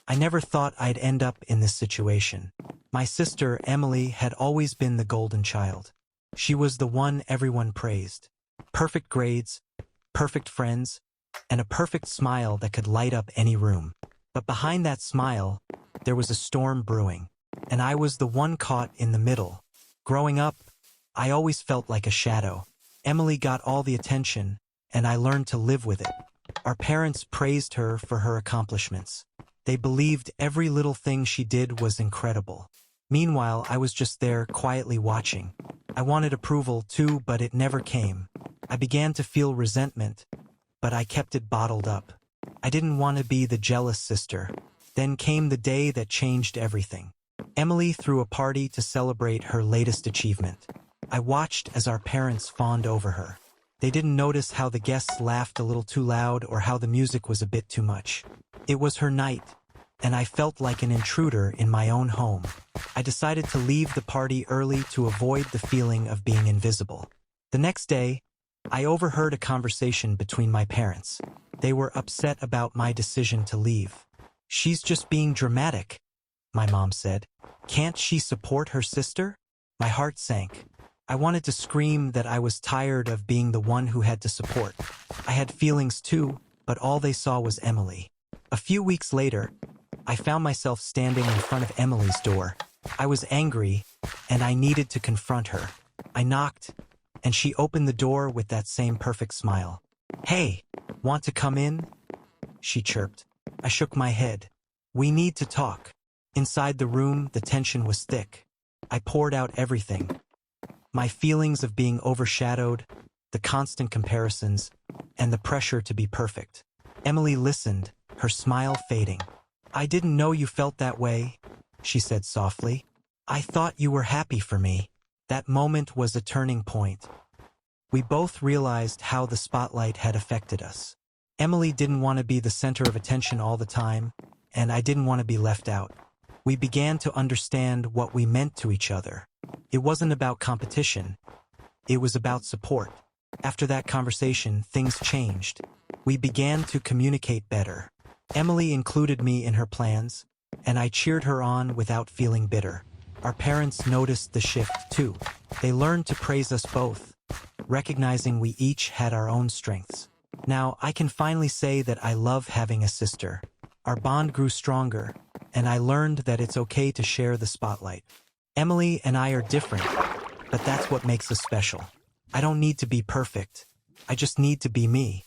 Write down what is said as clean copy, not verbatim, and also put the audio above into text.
I never thought I'd end up in this situation. My sister, Emily, had always been the golden child. She was the one everyone praised. Perfect grades, perfect friends, and a perfect smile that could light up any room. But behind that smile, there was a storm brewing, and I was the one caught in the middle. Growing up, I always felt like a shadow. Emily got all the attention, and I learned to live with it. Our parents praised her for her accomplishments. They believed every little thing she did was incredible. Meanwhile, I was just there, quietly watching. I wanted approval too, but it never came. I began to feel resentment, but I kept it bottled up. I didn't want to be the jealous sister. Then came the day that changed everything. Emily threw a party to celebrate her latest achievement. I watched as our parents fawned over her. They didn't notice how the guests laughed a little too loud or how the music was a bit too much. It was her night, and I felt like an intruder in my own home. I decided to leave the party early to avoid the feeling of being invisible. The next day, I overheard a conversation between my parents. They were upset about my decision to leave. "She's just being dramatic," my mom said. "Can't she support her sister?" My heart sank. I wanted to scream that I was tired of being the one who had to support. I had feelings too, but all they saw was Emily. A few weeks later, I found myself standing in front of Emily's door. I was angry, and I needed to confront her. I knocked, and she opened the door with that same perfect smile. "Hey, want to come in?" she chirped. I shook my head. "We need to talk." Inside the room, the tension was thick. I poured out everything. My feelings of being overshadowed, the constant comparisons, and the pressure to be perfect. Emily listened, her smile fading. "I didn't know you felt that way," she said softly. "I thought you were happy for me." That moment was a turning point. We both realized how the spotlight had affected us. Emily didn't want to be the center of attention all the time, and I didn't want to be left out. We began to understand what we meant to each other. It wasn't about competition. It was about support. After that conversation, things changed. We began to communicate better. Emily included me in her plans, and I cheered her on without feeling bitter. Our parents noticed the shift too. They learned to praise us both, recognizing we each had our own strengths. Now, I can finally say that I love having a sister. Our bond grew stronger, and I learned that it's okay to share the spotlight. Emily and I are different, but that's what makes us special. I don't need to be perfect. I just need to be me.